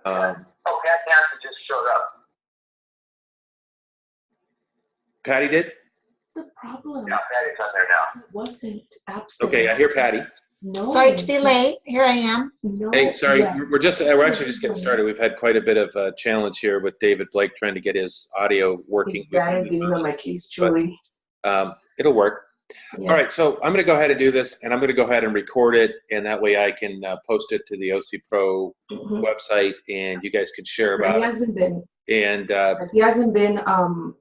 Oh, Pat Hansen just showed up. Patty did? The problem. Yeah, Patty's on there now. It wasn't absent. Okay, I hear Patty. No. Sorry to be late. Here I am. No. Hey, sorry, Yes. we're actually just getting started. We've had quite a bit of a challenge here with David Blake trying to get his audio working. Dad is getting on my case, Julie. It'll work. Yes. All right, so I'm going to go ahead and do this, and I'm going to go ahead and record it, and that way I can post it to the OC Pro website, and you guys can share about He hasn't been. And He hasn't been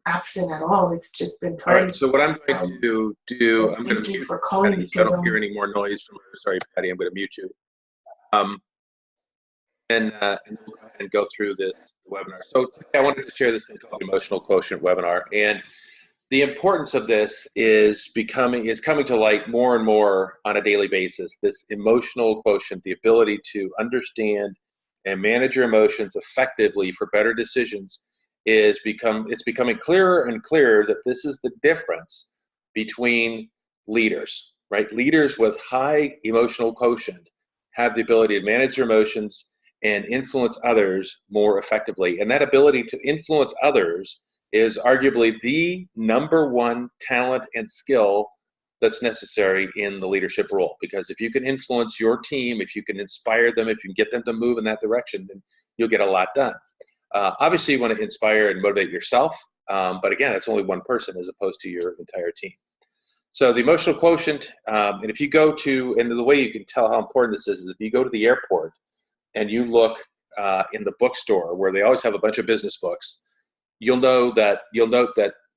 absent at all. It's just been. All right. So what I'm going to do, I'm going to mute mute for calling Patty, so I don't hear any more noise from her. Sorry, Patty, I'm going to mute you. And we'll go ahead and go through this webinar. So I wanted to share this thing called the Emotional Quotient webinar, and the importance of this is coming to light more and more on a daily basis. This emotional quotient, the ability to understand and manage your emotions effectively for better decisions, it's becoming clearer and clearer that this is the difference between leaders, right? Leaders with high emotional quotient have the ability to manage their emotions and influence others more effectively. And that ability to influence others is arguably the #1 talent and skill that's necessary in the leadership role. Because if you can influence your team, if you can inspire them, if you can get them to move in that direction, then you'll get a lot done. Obviously, you want to inspire and motivate yourself, but again, it's only one person as opposed to your entire team. So the emotional quotient, and if you go to, and the way you can tell how important this is if you go to the airport and you look in the bookstore where they always have a bunch of business books, you'll note that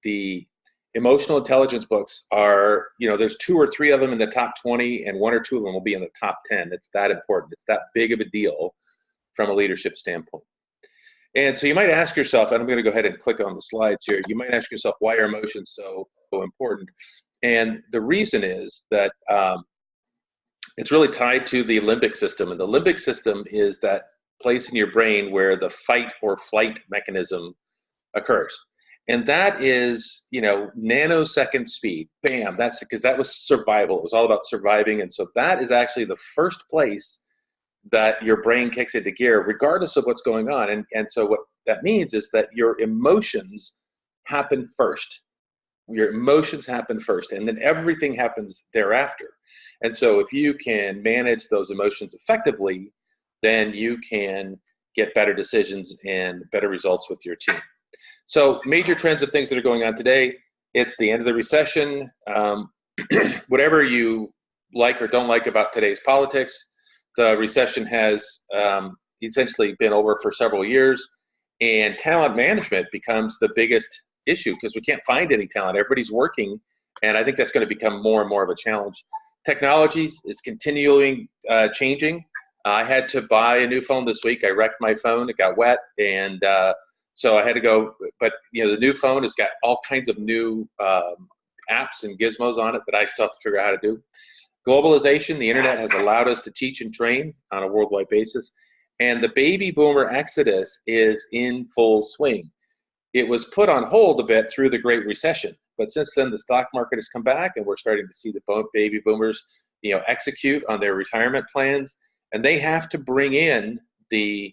the emotional intelligence books are, there's 2 or 3 of them in the top 20 and 1 or 2 of them will be in the top 10. It's that important. It's that big of a deal from a leadership standpoint. And so you might ask yourself, and I'm going to go ahead and click on the slides here. You might ask yourself, why are emotions so important? And the reason is that it's really tied to the limbic system. And the limbic system is that place in your brain where the fight or flight mechanism occurs. And that is, nanosecond speed. Bam, that's because that was survival. It was all about surviving. And so that is actually the first place that your brain kicks into gear, regardless of what's going on. And so what that means is that your emotions happen first. Your emotions happen first, and then everything happens thereafter. And so if you can manage those emotions effectively, then you can get better decisions and better results with your team. So major trends of things that are going on today, it's the end of the recession. Whatever you like or don't like about today's politics, the recession has essentially been over for several years, and talent management becomes the biggest issue because we can't find any talent. Everybody's working, and I think that's going to become more and more of a challenge. Technology is continuing changing. I had to buy a new phone this week. I wrecked my phone. It got wet, and so I had to go. But the new phone has got all kinds of new apps and gizmos on it that I still have to figure out how to do. Globalization, the internet has allowed us to teach and train on a worldwide basis, and the baby boomer exodus is in full swing. It was put on hold a bit through the Great Recession, but since then the stock market has come back, and we're starting to see the baby boomers, execute on their retirement plans, and they have to bring in the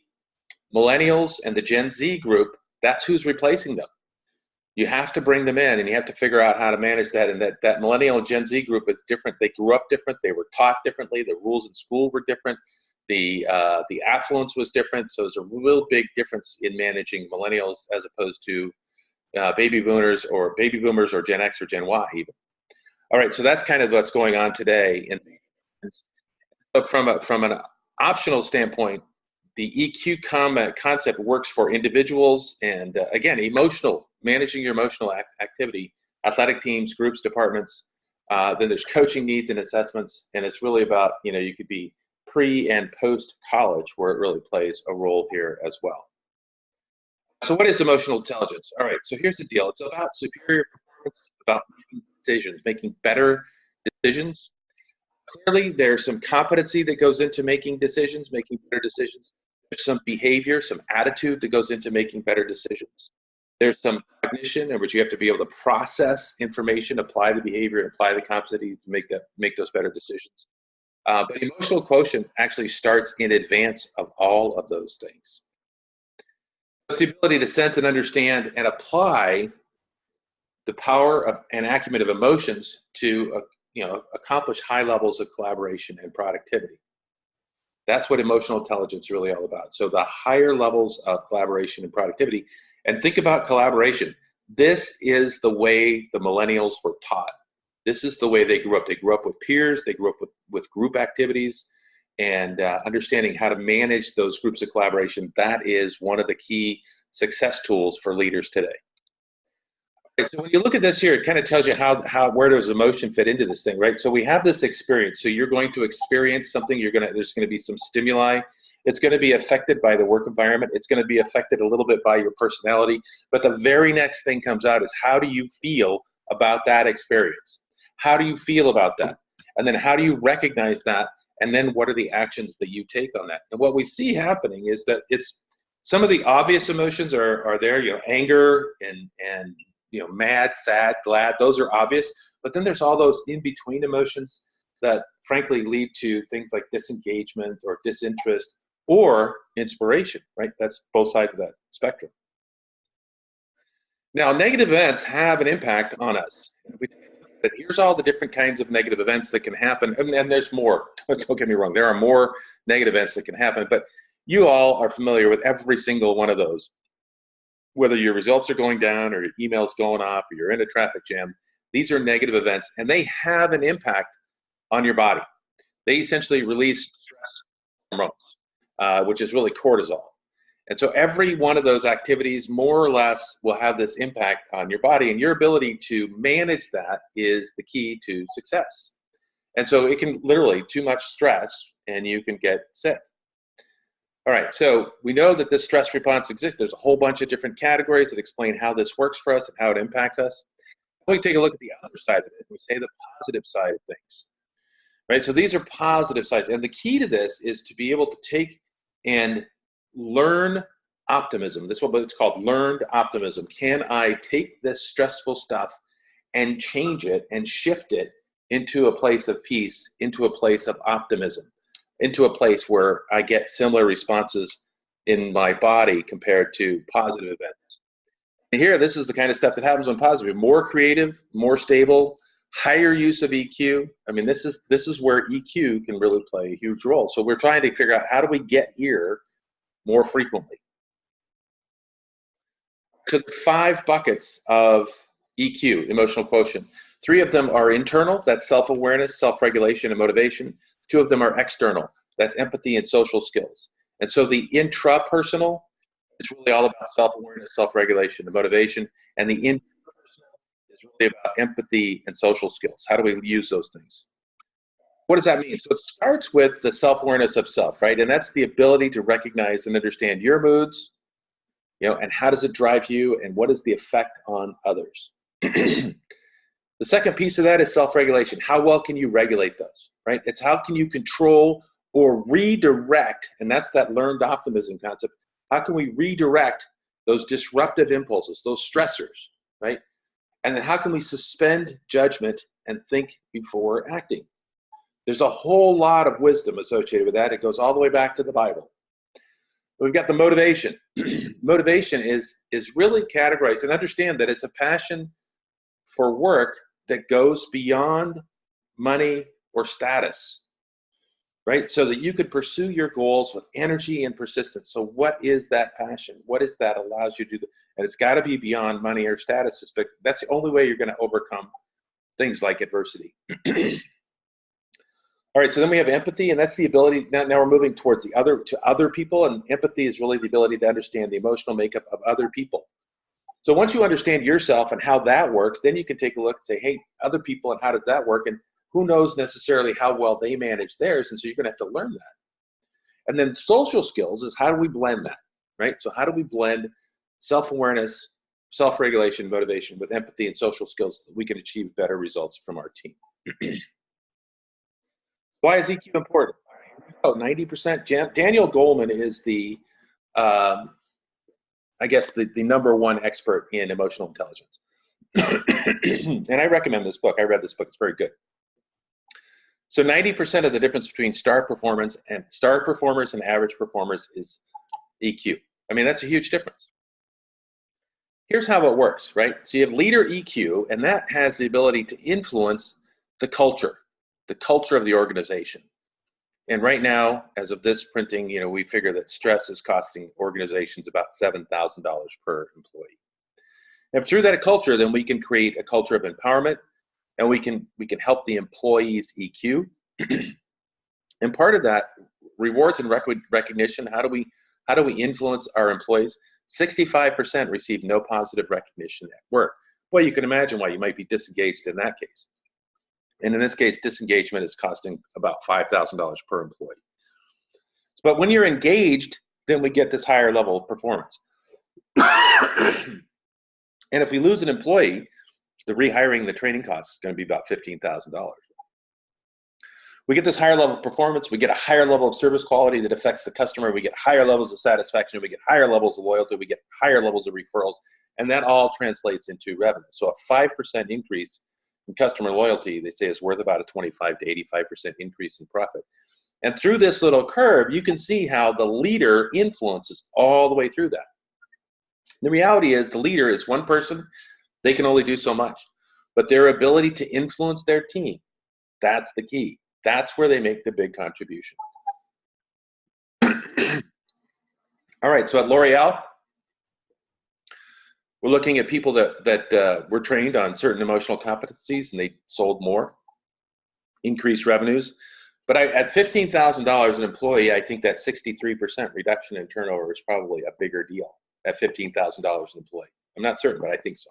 millennials and the Gen Z group. That's who's replacing them. You have to bring them in, and you have to figure out how to manage that. And that millennial and Gen Z group is different. They grew up different. They were taught differently. The rules in school were different. The affluence was different. So there's a real big difference in managing millennials as opposed to baby boomers or Gen X or Gen Y even. All right, so that's kind of what's going on today. And so from an optional standpoint, the EQ concept works for individuals and again, managing your emotional activity, athletic teams, groups, departments. Then there's coaching needs and assessments, and it's really about, you could be pre and post college where it really plays a role here as well. So what is emotional intelligence? All right, so here's the deal. It's about superior performance, about making decisions, making better decisions. Clearly, there's some competency that goes into making decisions, making better decisions. There's some behavior, some attitude that goes into making better decisions. There's some cognition in which you have to be able to process information, apply the behavior, and apply the competency to make those better decisions. But emotional quotient actually starts in advance of all of those things. It's the ability to sense and understand and apply the power of and acumen of emotions to accomplish high levels of collaboration and productivity. That's what emotional intelligence is really all about. So the higher levels of collaboration and productivity, and think about collaboration. This is the way the millennials were taught. This is the way they grew up. They grew up with peers. They grew up with group activities and understanding how to manage those groups of collaboration. That is one of the key success tools for leaders today. Okay, so when you look at this here, it kind of tells you where does emotion fit into this thing, right? So we have this experience. So you're going to experience something. There's going to be some stimuli. It's going to be affected by the work environment. It's going to be affected a little bit by your personality. But the very next thing comes out is, how do you feel about that experience? How do you feel about that? And then how do you recognize that? And then what are the actions that you take on that? And what we see happening is that it's some of the obvious emotions are there, anger and mad, sad, glad. Those are obvious. But then there's all those in-between emotions that frankly lead to things like disengagement or disinterest or inspiration, right? That's both sides of that spectrum. Now, negative events have an impact on us. But here's all the different kinds of negative events that can happen. And there's more. Don't get me wrong. There are more negative events that can happen. But you all are familiar with every single one of those. Whether your results are going down or your email's going off or you're in a traffic jam, these are negative events, and they have an impact on your body. They essentially release stress hormones, which is really cortisol. And so every one of those activities more or less will have this impact on your body, and your ability to manage that is the key to success. And so it can literally, too much stress and you can get sick. All right, so we know that this stress response exists. There's a whole bunch of different categories that explain how this works for us and how it impacts us. We take a look at the other side of it. We say the positive side of things, right? So these are positive sides. And the key to this is to be able to take and learn optimism. This is what it's called, learned optimism. Can I take this stressful stuff and change it and shift it into a place of peace, into a place of optimism, into a place where I get similar responses in my body compared to positive events. And here, this is the kind of stuff that happens when positive. More creative, more stable, higher use of EQ. I mean, this is where EQ can really play a huge role. So we're trying to figure out, how do we get here more frequently? So there are 5 buckets of EQ, emotional quotient. 3 of them are internal, that's self-awareness, self-regulation, and motivation. 2 of them are external, that's empathy and social skills. And so the intrapersonal is really all about self-awareness, self-regulation, and motivation. And the interpersonal is really about empathy and social skills. How do we use those things? What does that mean? So it starts with the self-awareness of self, right? And that's the ability to recognize and understand your moods, and how does it drive you, and what is the effect on others? The second piece of that is self-regulation. How well can you regulate those, right? It's how can you control or redirect, and that's that learned optimism concept. How can we redirect those disruptive impulses, those stressors, right? And then how can we suspend judgment and think before acting? There's a whole lot of wisdom associated with that. It goes all the way back to the Bible. We've got the motivation. Motivation is really categorized, and understand that it's a passion for work that goes beyond money or status, right? So that you could pursue your goals with energy and persistence. So what is that passion? What is that allows you to do that? And it's got to be beyond money or status. But that's the only way you're going to overcome things like adversity. All right, so then we have empathy, and that's the ability, now we're moving towards other people, and empathy is really the ability to understand the emotional makeup of other people. So once you understand yourself and how that works, then you can take a look and say, hey, other people, and how does that work? And who knows necessarily how well they manage theirs, and so you're going to have to learn that. And then social skills is, how do we blend that, right? So how do we blend self-awareness, self-regulation, motivation with empathy and social skills so that we can achieve better results from our team? Why is EQ important? 90%. Daniel Goleman is the, I guess, the number one expert in emotional intelligence. And I recommend this book. I read this book. It's very good. So 90% of the difference between star performers and average performers is EQ. I mean, that's a huge difference. here's how it works, right? So you have leader EQ, and that has the ability to influence the culture of the organization. And right now, as of this printing, we figure that stress is costing organizations about $7,000 per employee. And through that culture, then we can create a culture of empowerment, and we can help the employees EQ. And part of that, rewards and recognition. How do we influence our employees? 65% receive no positive recognition at work. Well, you can imagine why you might be disengaged in that case. And in this case, disengagement is costing about $5,000 per employee. But when you're engaged, then we get this higher level of performance. And if we lose an employee, the rehiring, the training cost is going to be about $15,000. We get this higher level of performance. We get a higher level of service quality that affects the customer. We get higher levels of satisfaction. We get higher levels of loyalty. We get higher levels of referrals. And that all translates into revenue. So a 5% increase in customer loyalty, they say, is worth about a 25 to 85% increase in profit. And through this little curve, you can see how the leader influences all the way through that. The reality is the leader is one person. They can only do so much. But their ability to influence their team, that's the key. That's where they make the big contribution. All right, so at L'Oreal, we're looking at people that were trained on certain emotional competencies and they sold more, increased revenues. But at $15,000 an employee, I think that 63% reduction in turnover is probably a bigger deal at $15,000 an employee. I'm not certain, but I think so.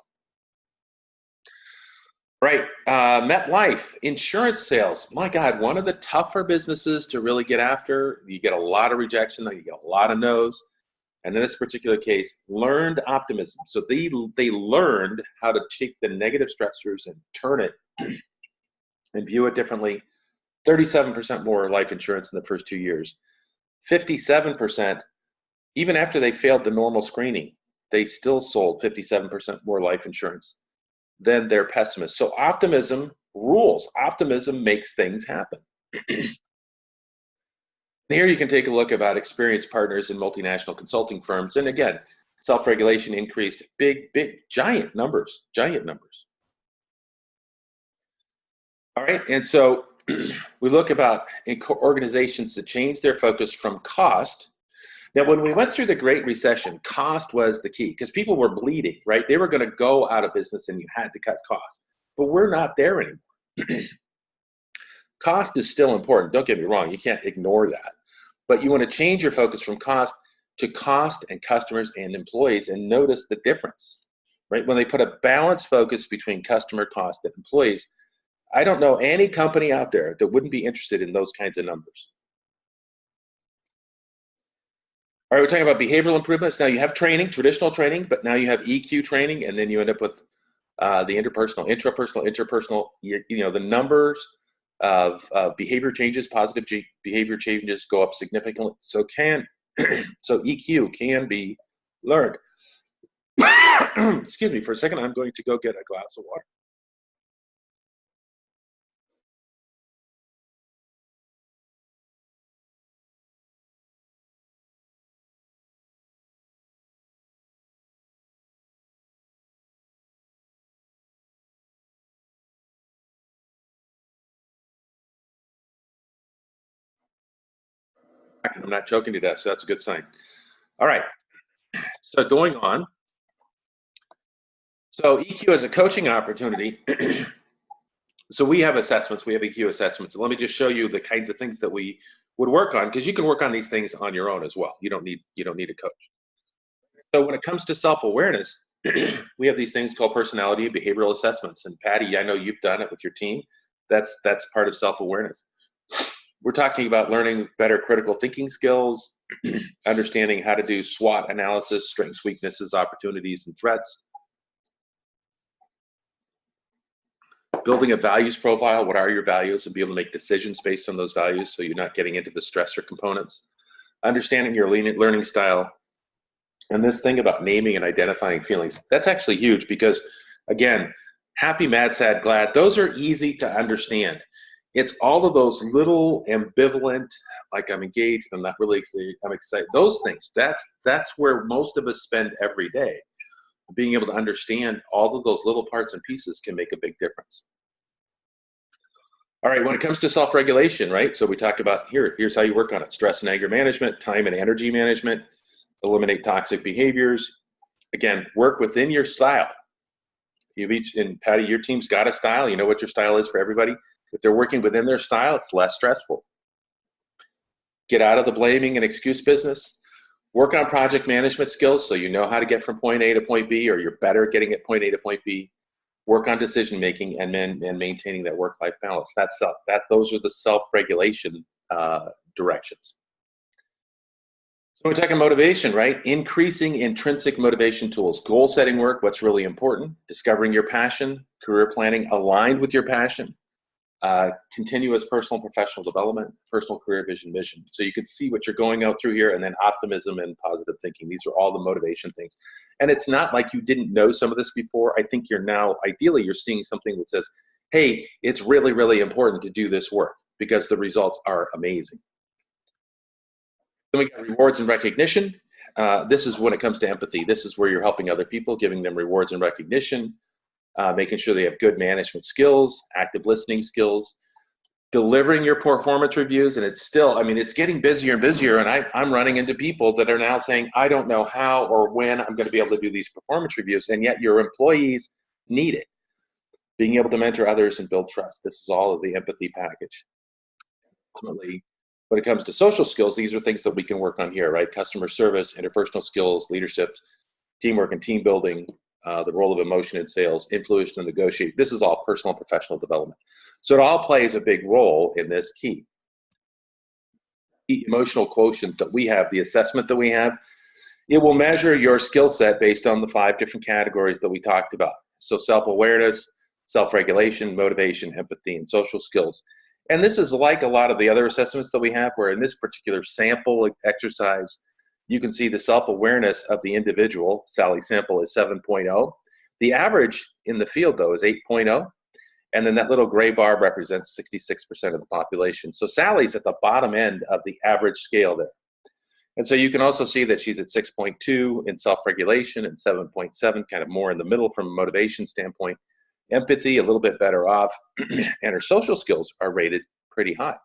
Right, MetLife, insurance sales. My God, one of the tougher businesses to really get after. You get a lot of rejection, you get a lot of no's. And in this particular case, learned optimism. So they learned how to take the negative stressors and turn it and view it differently. 37% more life insurance in the first 2 years. 57%, even after they failed the normal screening, they still sold 57% more life insurance than their pessimists. So optimism rules. Optimism makes things happen. Here you can take a look about experienced partners in multinational consulting firms. And again, self-regulation increased giant numbers. All right, and so we look about organizations that change their focus from cost. Now, when we went through the Great Recession, cost was the key because people were bleeding, right? They were going to go out of business and you had to cut costs. But we're not there anymore. Cost is still important. Don't get me wrong. You can't ignore that. But you want to change your focus from cost to cost and customers and employees and notice the difference, right? When they put a balanced focus between customer, cost, and employees, I don't know any company out there that wouldn't be interested in those kinds of numbers. All right, we're talking about behavioral improvements. Now you have training, traditional training, but now you have EQ training, and then you end up with the interpersonal, interpersonal, the numbers of behavior changes, positive behavior changes go up significantly. So EQ can be learned. Excuse me for a second. I'm going to go get a glass of water. I'm not choking to death, so that's a good sign. All right, so going on. So EQ is a coaching opportunity. So we have assessments, we have EQ assessments. Let me just show you the kinds of things that we would work on, because you can work on these things on your own as well. You don't need a coach. So when it comes to self-awareness, we have these things called personality and behavioral assessments. And Patty, I know you've done it with your team. That's part of self-awareness. We're talking about learning better critical thinking skills, understanding how to do SWOT analysis, strengths, weaknesses, opportunities, and threats. Building a values profile, what are your values, and be able to make decisions based on those values so you're not getting into the stressor components. Understanding your learning style. And this thing about naming and identifying feelings, that's actually huge because, again, happy, mad, sad, glad, those are easy to understand. It's all of those little ambivalent, like I'm engaged, I'm not really excited, I'm excited, those things. That's where most of us spend every day. being able to understand all of those little parts and pieces can make a big difference. All right, when it comes to self-regulation, right? So we talk about here's how you work on it: stress and anger management, time and energy management, eliminate toxic behaviors. Again, work within your style. And Patty, your team's got a style. You know what your style is for everybody. If they're working within their style, it's less stressful. Get out of the blaming and excuse business. Work on project management skills so you know how to get from point A to point B, or you're better at getting at point A to point B. Work on decision making and maintaining that work-life balance. Those are the self-regulation directions. So we're talking motivation, right? Increasing intrinsic motivation tools, goal setting work, what's really important, discovering your passion, career planning aligned with your passion, continuous personal and professional development, personal career vision. So you can see what you're going out through here, and then optimism and positive thinking. These are all the motivation things. And it's not like you didn't know some of this before. I think you're now, ideally, you're seeing something that says, hey, it's really, really important to do this work because the results are amazing. Then we got rewards and recognition. This is when it comes to empathy. This is where you're helping other people, giving them rewards and recognition, making sure they have good management skills, active listening skills, delivering your performance reviews. And it's still, I mean, it's getting busier and busier. And I'm running into people that are now saying, I don't know how or when I'm going to be able to do these performance reviews. And yet your employees need it. Being able to mentor others and build trust. This is all of the empathy package. Ultimately, when it comes to social skills, these are things that we can work on here, right? Customer service, interpersonal skills, leadership, teamwork and team building, the role of emotion in sales, influence and negotiate. This is all personal and professional development. So it all plays a big role in this key. The emotional quotient that we have, the assessment that we have, it will measure your skill set based on the 5 different categories that we talked about. So self-awareness, self-regulation, motivation, empathy, and social skills. And this is like a lot of the other assessments that we have, where in this particular sample exercise, you can see the self-awareness of the individual. Sally's sample is 7.0. The average in the field, though, is 8.0. And then that little gray bar represents 66% of the population. So Sally's at the bottom end of the average scale there. And so you can also see that she's at 6.2 in self-regulation and 7.7, kind of more in the middle from a motivation standpoint. Empathy, a little bit better off, and her social skills are rated pretty high.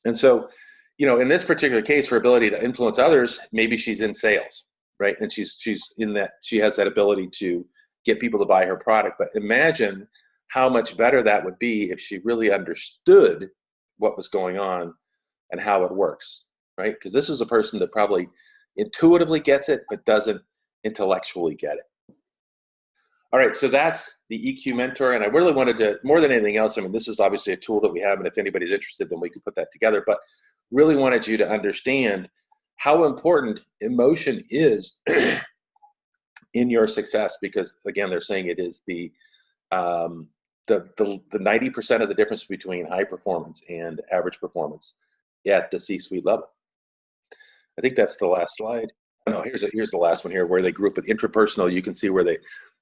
And so, you know, in this particular case, her ability to influence others, maybe she's in sales, right? And she's in that, she has that ability to get people to buy her product. But imagine how much better that would be if she really understood what was going on and how it works, right? Because this is a person that probably intuitively gets it, but doesn't intellectually get it. All right, so that's the EQ Mentor, and I really wanted to, more than anything else, I mean, this is obviously a tool that we have, and if anybody's interested, then we can put that together, but really wanted you to understand how important emotion is in your success, because, again, they're saying it is the 90% of the difference between high performance and average performance at the C-suite level. I think that's the last slide. No, here's the last one here, where they group it intrapersonal. You can see where they,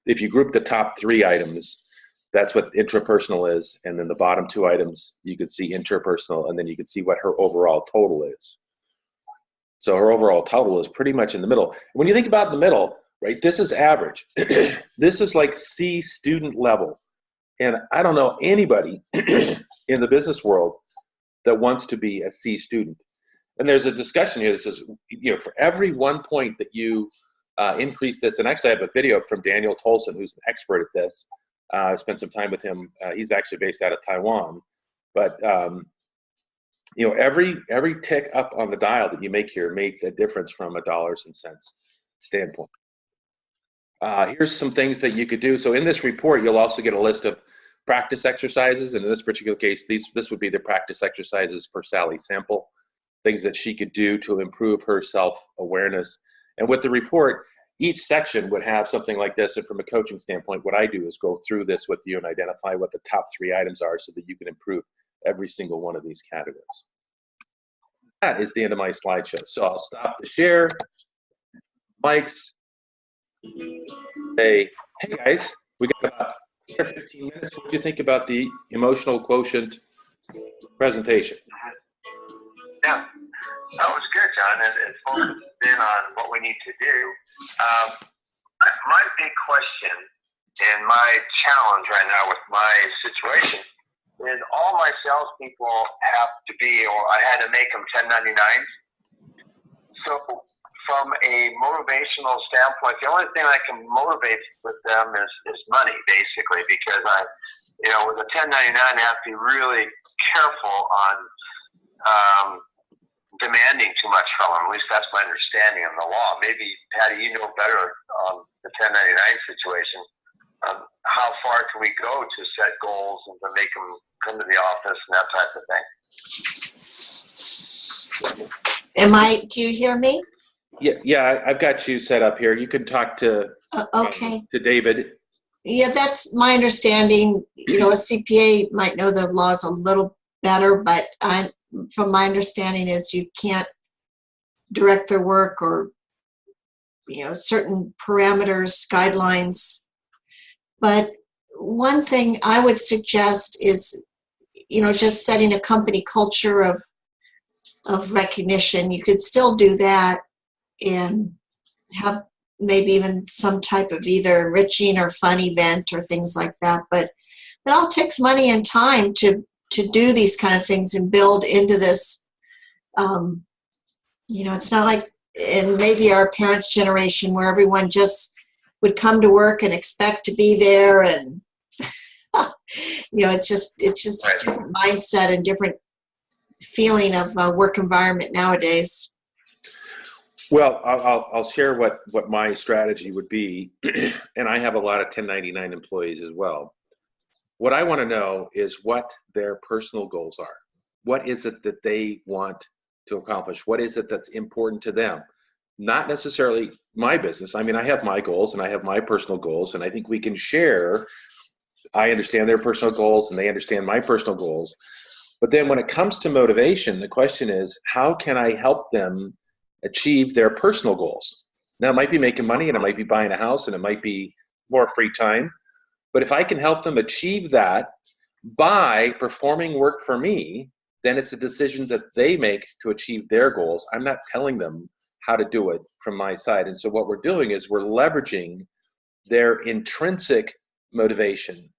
if you group the top 3 items, that's what intrapersonal is. And then the bottom 2 items, you can see interpersonal, and then you can see what her overall total is. So her overall total is pretty much in the middle. When you think about the middle, right, this is average. This is like C student level. And I don't know anybody in the business world that wants to be a C student. And there's a discussion here that says, you know, for every 1 point that you increase this, and actually I have a video from Daniel Tolson, who's an expert at this. I spent some time with him. He's actually based out of Taiwan. But, you know, every tick up on the dial that you make here makes a difference from a dollars and cents standpoint. Here's some things that you could do. So in this report, you'll also get a list of practice exercises. And in this particular case, this would be the practice exercises for Sally's sample, things that she could do to improve her self-awareness. And with the report, each section would have something like this. And from a coaching standpoint, what I do is go through this with you and identify what the top 3 items are so that you can improve every single one of these categories. That is the end of my slideshow. So I'll stop the share. Mike's. Hey guys, we got about 15 minutes. What do you think about the emotional quotient presentation? Yeah, that was good, John. It focuses in on what we need to do. my big question and my challenge right now with my situation is all my salespeople have to be, or I had to make them 1099s. So from a motivational standpoint, the only thing I can motivate with them is money, basically, because with a 1099, I have to be really careful on demanding too much from them. At least that's my understanding of the law. Maybe, Patty, you know better on the 1099 situation. How far can we go to set goals and to make them come to the office and that type of thing? Do you hear me? Yeah, I've got you set up here. You can talk to Okay. to David. Yeah, that's my understanding. A CPA might know the laws a little better, but from my understanding is you can't direct their work or, certain parameters, guidelines. But one thing I would suggest is, just setting a company culture of recognition. You could still do that and have maybe even some type of either enriching or fun event or things like that. But it all takes money and time to do these kind of things and build into this. It's not like in maybe our parents' generation where everyone just would come to work and expect to be there, and it's just a different mindset and different feeling of work environment nowadays. Well, I'll share what my strategy would be, and I have a lot of 1099 employees as well. What I want to know is what their personal goals are. What is it that they want to accomplish? What is it that's important to them? Not necessarily my business. I mean, I have my goals and I have my personal goals, and I think we can share. I understand their personal goals and they understand my personal goals. But then when it comes to motivation, the question is, how can I help them achieve their personal goals? Now, it might be making money, and it might be buying a house, and it might be more free time. But if I can help them achieve that by performing work for me, then it's a decision that they make to achieve their goals. I'm not telling them how to do it from my side. And so what we're doing is we're leveraging their intrinsic motivation.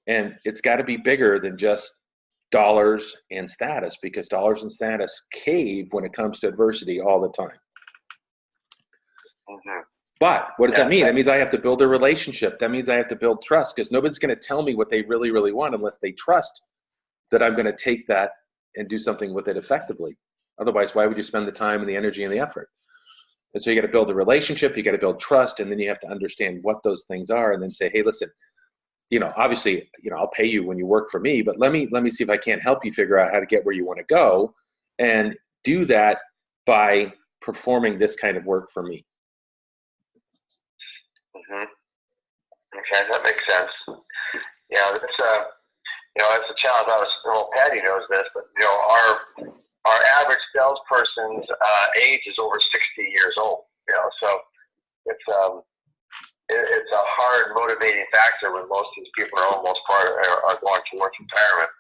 And it's got to be bigger than just dollars and status, because dollars and status cave when it comes to adversity all the time. Mm-hmm. But what does that mean? That means I have to build a relationship. That means I have to build trust, because nobody's going to tell me what they really, really want unless they trust that I'm going to take that and do something with it effectively. Otherwise, why would you spend the time and the energy and the effort? And so you got to build a relationship, you got to build trust, and then you have to understand what those things are, and then say, hey, listen, obviously, I'll pay you when you work for me, but let me see if I can't help you figure out how to get where you want to go, and do that by performing this kind of work for me. Mm-hmm. Okay, that makes sense. Yeah, that's that's a challenge. Patty knows this, but our average salesperson's age is over 60 years old. So it's a hard motivating factor when most of these people are going towards retirement,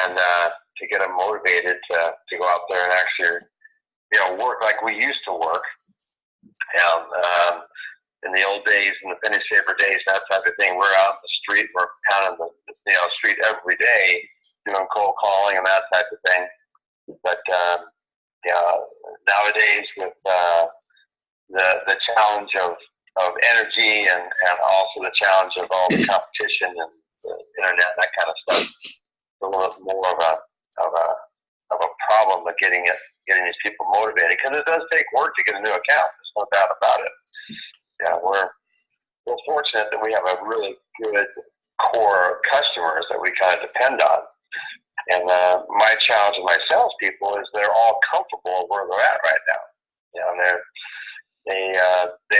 and to get them motivated to go out there and actually work like we used to work. In the old days, in the penny saver days, that type of thing, we're out in the street, we're pounding the street every day, doing cold calling and that type of thing. But nowadays, with the challenge of energy and also the challenge of all the competition and the internet and that kind of stuff, it's a little more of a problem of getting these people motivated, because it does take work to get a new account. There's no doubt about it. Yeah, we're fortunate that we have a really good core of customers that we kind of depend on. And my challenge with my salespeople is they're all comfortable where they're at right now. They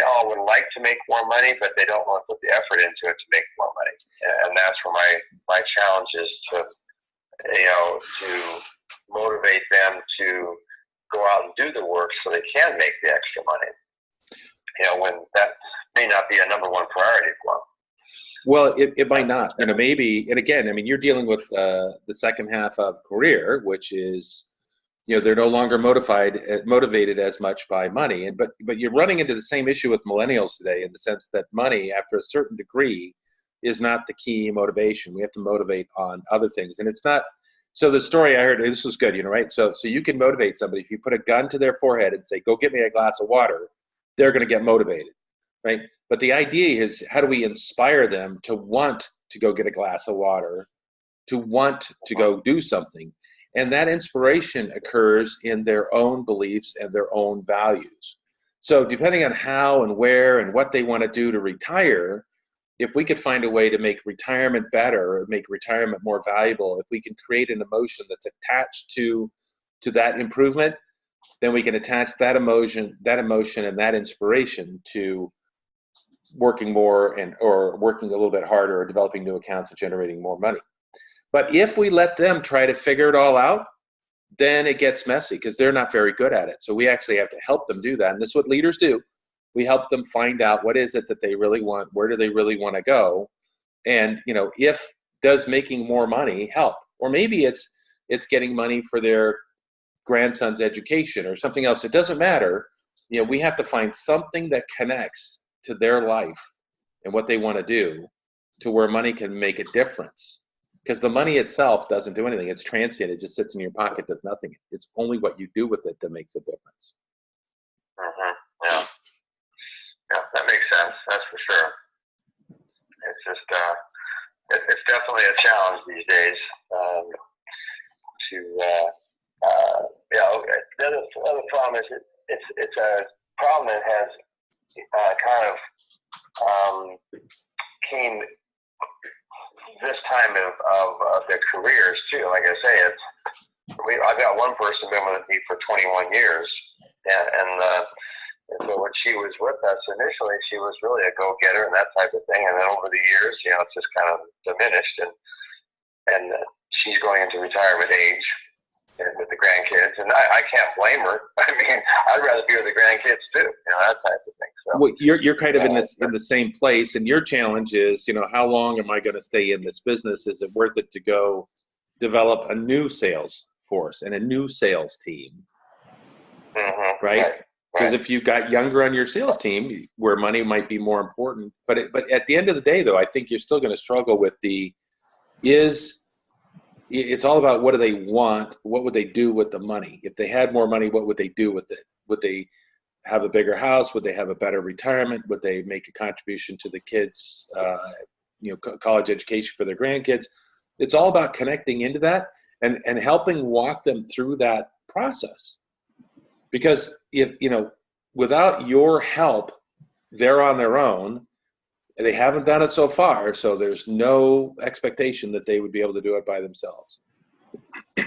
all would like to make more money, but they don't want to put the effort into it to make more money. And that's where my challenge is to motivate them to go out and do the work so they can make the extra money. When that may not be a number one priority for them. Well, it might not. Maybe, and again, you're dealing with the second half of career, which is they're no longer motivated as much by money. But you're running into the same issue with millennials today, in the sense that money, after a certain degree, is not the key motivation. We have to motivate on other things, and it's not. So the story I heard, this was good, right? So you can motivate somebody if you put a gun to their forehead and say, "Go get me a glass of water," they're going to get motivated, right? But the idea is, how do we inspire them to want to go get a glass of water, to want to go do something? And that inspiration occurs in their own beliefs and their own values. So depending on how and where and what they want to do to retire, if we could find a way to make retirement better, or make retirement more valuable, if we can create an emotion that's attached to that improvement, then we can attach that emotion and that inspiration to working more or working a little bit harder, or developing new accounts and generating more money. But if we let them try to figure it all out, then it gets messy, because they're not very good at it. So we actually have to help them do that. And this is what leaders do. We help them find out, what is it that they really want? Where do they really want to go? And, if does making more money help? Or maybe it's getting money for their grandson's education or something else. It doesn't matter. We have to find something that connects to their life and what they want to do, to where money can make a difference. Because the money itself doesn't do anything. It's transient. It just sits in your pocket, does nothing. It's only what you do with it that makes a difference. Yeah. Yeah, that makes sense. That's for sure. It's just, it's definitely a challenge these days. The other problem is it's a problem that has came this time of their careers too. Like I say, I've got one person been with me for 21 years, and so when she was with us initially, she was really a go-getter and that type of thing. And then over the years, it's just kind of diminished, and she's going into retirement age with the grandkids, and I can't blame her. I mean, I'd rather be with the grandkids too, that type of thing. So, well, you're kind of in the same place, and your challenge is, how long am I going to stay in this business? Is it worth it to go develop a new sales force and a new sales team, right? Because if you've got younger on your sales team, where money might be more important, but at the end of the day, though, I think you're still going to struggle with it's all about, what do they want? What would they do with the money? If they had more money, what would they do with it? Would they have a bigger house? Would they have a better retirement? Would they make a contribution to the kids, college education for their grandkids? It's all about connecting into that and helping walk them through that process. Because without your help, they're on their own. They haven't done it so far, so there's no expectation that they would be able to do it by themselves.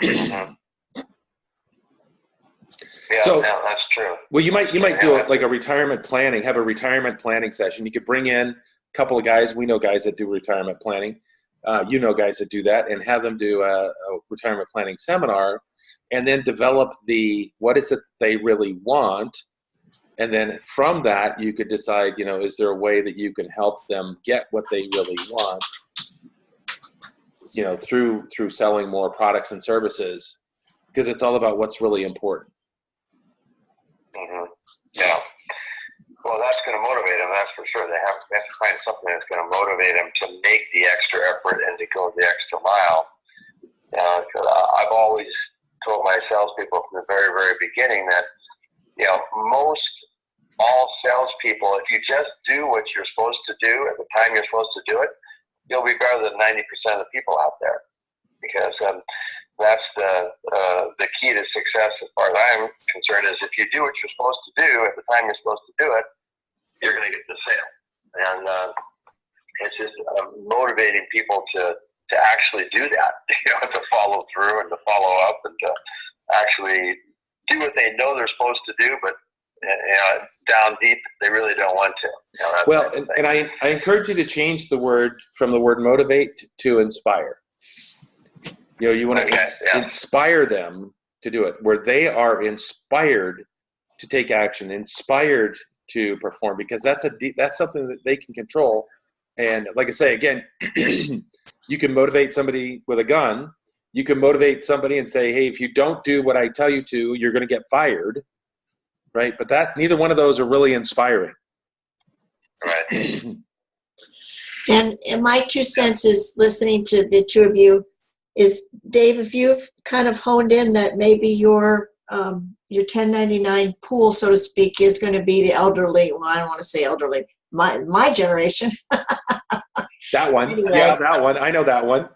Yeah, So, that's true. Well, you might do it like a retirement planning. Have a retirement planning session. You could bring in a couple of guys. We know guys that do retirement planning. Guys that do that, and have them do a retirement planning seminar. And then develop what is it they really want. And then from that, you could decide, is there a way that you can help them get what they really want, through selling more products and services, because it's all about what's really important. Yeah. Well, that's going to motivate them, that's for sure. They have to find something that's going to motivate them to make the extra effort and to go the extra mile. I've always told my salespeople from the very, very beginning that, all salespeople, if you just do what you're supposed to do at the time you're supposed to do it, you'll be better than 90% of the people out there. Because that's the key to success, as far as I'm concerned, is if you do what you're supposed to do at the time you're supposed to do it, you're going to get the sale. And it's just motivating people to actually do that, to follow through and to follow up and to actually do what they know they're supposed to do, but down deep, they really don't want to. And I encourage you to change the word from the word motivate to inspire. You want to inspire them to do it, where they are inspired to take action, inspired to perform, because that's something that they can control. And like I say, again, you can motivate somebody with a gun. You can motivate somebody and say, hey, if you don't do what I tell you to, you're going to get fired, right? But neither one of those are really inspiring. Right. And my 2 cents is, listening to the two of you, is, Dave, if you've kind of honed in that maybe your 1099 pool, so to speak, is going to be the elderly. Well, I don't want to say elderly. My generation. That one. Anyway. Yeah, that one. I know that one.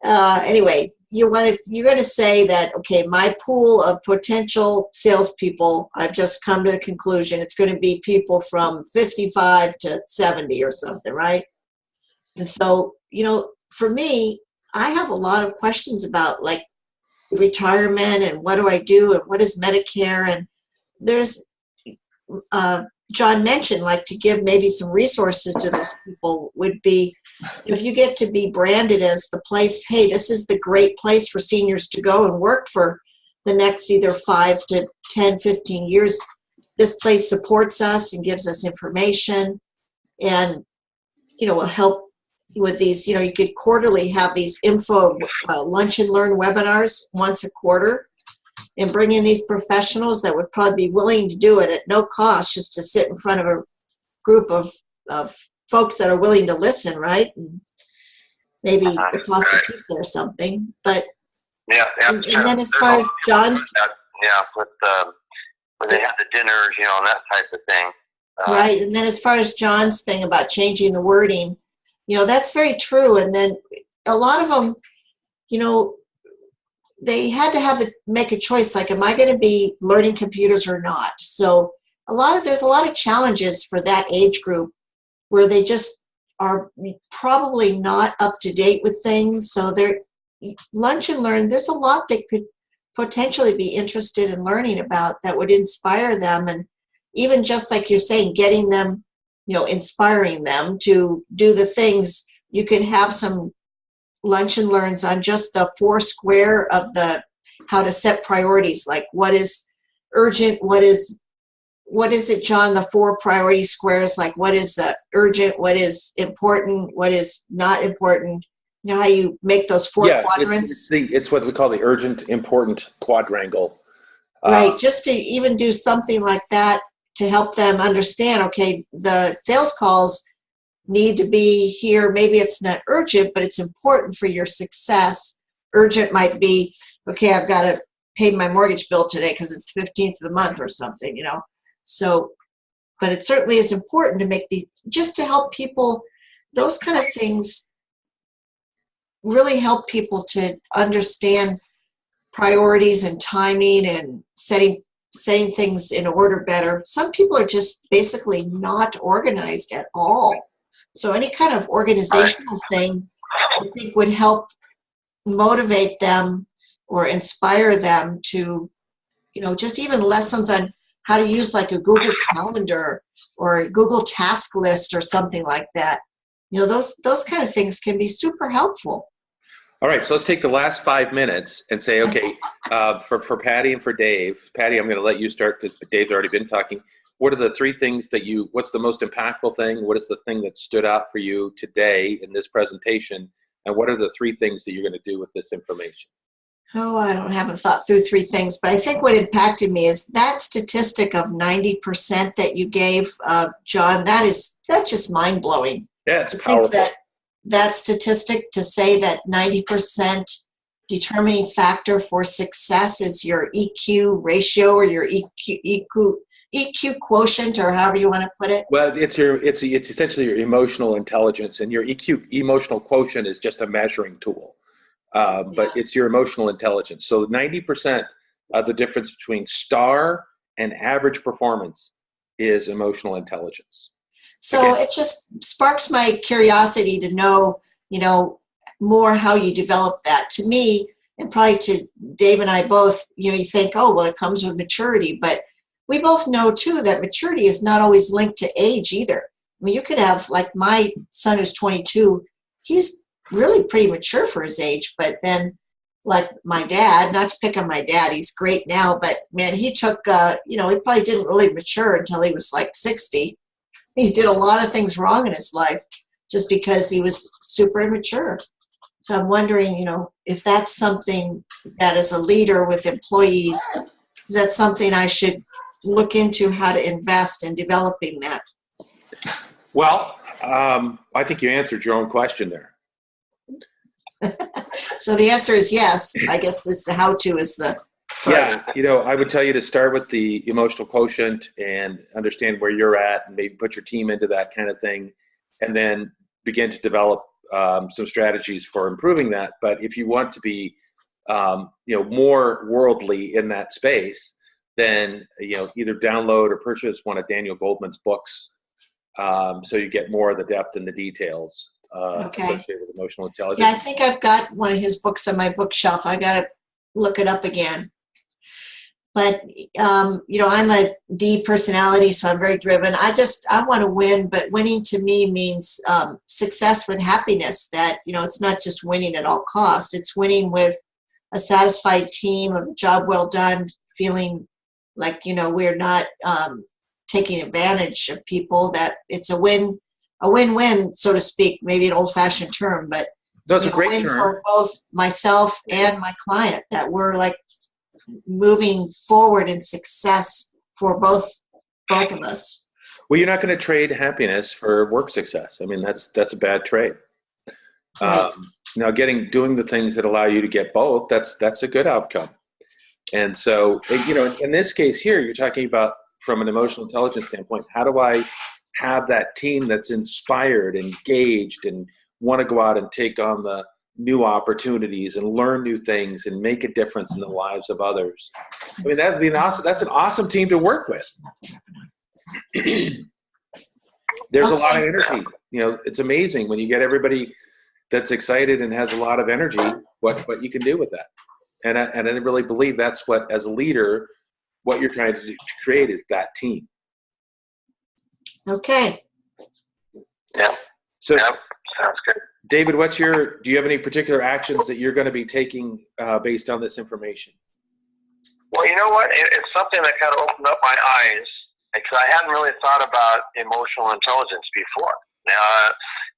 Anyway, you're going to say that, okay, my pool of potential salespeople, I've just come to the conclusion it's going to be people from 55 to 70 or something, right? And so, for me, I have a lot of questions about, like, retirement and what do I do and what is Medicare, and there's John mentioned, like, to give maybe some resources to those people would be, if you get to be branded as the place, hey, this is the great place for seniors to go and work for the next either 5 to 10, 15 years. This place supports us and gives us information and, will help with these, you could quarterly have these info lunch and learn webinars once a quarter and bring in these professionals that would probably be willing to do it at no cost, just to sit in front of a group of folks that are willing to listen, right? And maybe the cost of pizza or something. But and then as far as John's, with when they have the dinners, and that type of thing. Right, and then as far as John's thing about changing the wording, that's very true. And then a lot of them, they had to make a choice, like, am I going to be learning computers or not? So there's a lot of challenges for that age group where they just are probably not up to date with things. So they're lunch and learn, there's a lot they could potentially be interested in learning about that would inspire them. And even just like you're saying, getting them, inspiring them to do the things. You could have some lunch and learns on just the 4 square of how to set priorities, like what is urgent, what is it, John, the 4 priority squares, like what is urgent, what is important, what is not important, how you make those 4 quadrants. It's what we call the urgent, important quadrangle. Right, just to even do something like that to help them understand, okay, the sales calls need to be here. Maybe it's not urgent, but it's important for your success. Urgent might be, okay, I've got to pay my mortgage bill today because it's the 15th of the month or something, So, but it certainly is important to make just to help people, those kind of things really help people to understand priorities and timing and setting things in order better. Some people are just basically not organized at all. So any kind of organizational thing I think would help motivate them or inspire them to, just even lessons on how to use like a Google Calendar or a Google Task List or something like that. Those kind of things can be super helpful. All right, so let's take the last 5 minutes and say, okay, for Patty and for Dave. Patty, I'm going to let you start because Dave's already been talking. What are the 3 things what's the most impactful thing? What is the thing that stood out for you today in this presentation? And what are the 3 things that you're going to do with this information? Oh, I haven't thought through 3 things, but I think what impacted me is that statistic of 90% that you gave, John. That's just mind blowing. Yeah, it's powerful. I think that statistic to say that 90% determining factor for success is your EQ ratio or your EQ quotient, or however you want to put it. Well, it's essentially your emotional intelligence, and your emotional quotient is just a measuring tool. But it's your emotional intelligence. So 90% of the difference between star and average performance is emotional intelligence. So It just sparks my curiosity to know, more how you develop that. To me, and probably to Dave and I both, you think, oh, well, it comes with maturity. But we both know, too, that maturity is not always linked to age either. I mean, you could have, like my son who's 22, he's really pretty mature for his age. But then, like my dad, not to pick on my dad, he's great now, but man, he took, he probably didn't really mature until he was like 60. He did a lot of things wrong in his life just because he was super immature. So I'm wondering, if that's something that as a leader with employees, is that something I should look into, how to invest in developing that? Well, I think you answered your own question there. So the answer is yes. I guess it's the how-to is the Yeah, I would tell you to start with the emotional quotient and understand where you're at, and maybe put your team into that kind of thing, and then begin to develop some strategies for improving that. But if you want to be, more worldly in that space, then either download or purchase one of Daniel Goldman's books, so you get more of the depth and the details associated with emotional intelligence. Yeah, I think I've got one of his books on my bookshelf. I got to look it up again. But, I'm a D personality, so I'm very driven. I want to win, but winning to me means success with happiness, that, it's not just winning at all cost. It's winning with a satisfied team, of a job well done, feeling like, we're not taking advantage of people, that it's a win-win, so to speak, maybe an old-fashioned term, but no, it's a great win term for both myself and my client, that we're like moving forward in success for both of us. Well, you're not going to trade happiness for work success. I mean, that's a bad trade. Right. Now, doing the things that allow you to get both, that's a good outcome. And so, in this case here, you're talking about from an emotional intelligence standpoint, how do I have that team that's inspired, engaged, and want to go out and take on the new opportunities and learn new things and make a difference in the lives of others? I mean, that'd be that's an awesome team to work with. There's a lot of energy. It's amazing when you get everybody that's excited and has a lot of energy, what you can do with that. And I really believe that's what, as a leader, what you're trying to create is that team. Okay. Yeah. So, yeah, sounds good. David, do you have any particular actions that you're going to be taking based on this information? Well, you know what? It's something that kind of opened up my eyes, because I hadn't really thought about emotional intelligence before.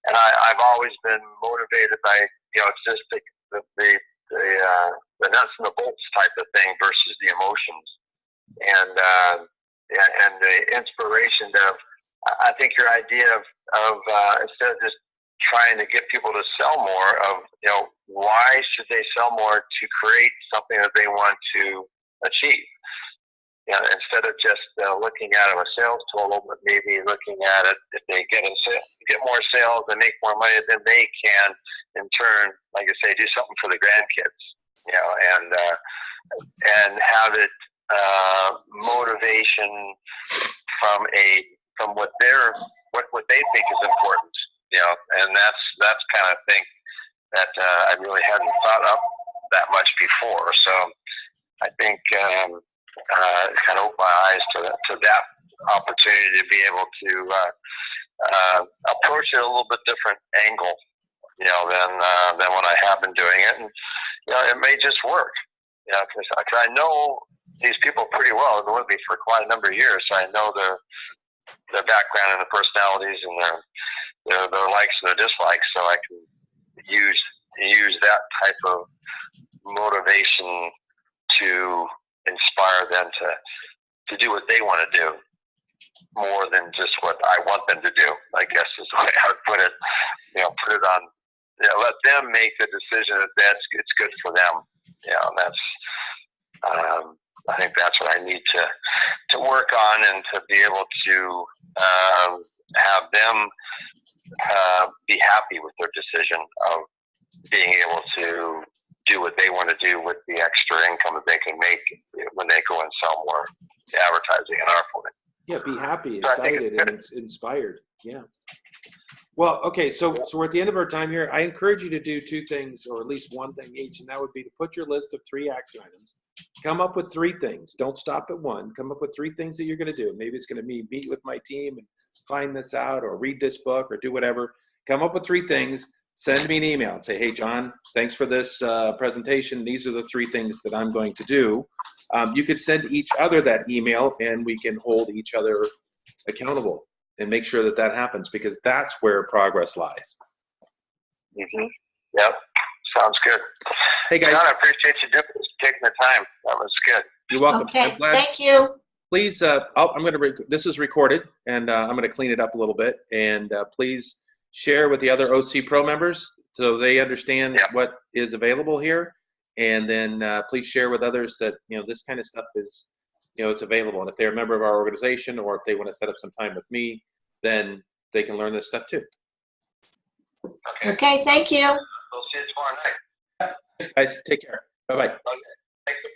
And I've always been motivated by, it's just the nuts and the bolts type of thing versus the emotions, and the inspiration of. I think your idea of instead of just trying to get people to sell more, of why should they sell more to create something that they want to achieve? Instead of just looking at it as a sales tool, but maybe looking at it, if they get more sales and make more money, then they can, in turn, like I say, do something for the grandkids, and have it motivation from what they think is important, and that's kind of thing that I really hadn't thought up that much before. So I think it kind of opened my eyes to that opportunity to be able to approach it a little bit different angle, than what I have been doing it, and it may just work, because I know these people pretty well. I've been with me for quite a number of years, so I know their background and their personalities and their likes and their dislikes, so I can use that type of motivation to inspire them to do what they want to do more than just what I want them to do, I guess is the way I would put it. Put it on, let them make the decision that it's good for them. And that's, I think that's what I need to work on, and to be able to have them be happy with their decision of being able to do what they want to do with the extra income that they can make when they go and sell more advertising in our point. Yeah, be happy, excited, and inspired. Yeah. Well, okay, so we're at the end of our time here. I encourage you to do two things, or at least one thing each, and that would be to put your list of 3 action items. Come up with 3 things. Don't stop at one. Come up with 3 things that you're going to do. Maybe it's going to be meet with my team and find this out, or read this book, or do whatever. Come up with 3 things. Send me an email and say, hey, John, thanks for this presentation. These are the 3 things that I'm going to do. You could send each other that email, and we can hold each other accountable and make sure that happens, because that's where progress lies. Mm-hmm. Yep. Sounds good. Hey guys, John, I appreciate you doing this, taking the time. That was good. you're welcome. Okay, I'm glad. thank you. Please, I'm going to, this is recorded, and I'm going to clean it up a little bit, and please share with the other OC Pro members so they understand what is available here, and then please share with others that, this kind of stuff is, it's available, and if they're a member of our organization, or if they want to set up some time with me, then they can learn this stuff too. Okay, thank you. We'll see you tomorrow night. Guys, take care. Bye-bye. Okay. Thank you.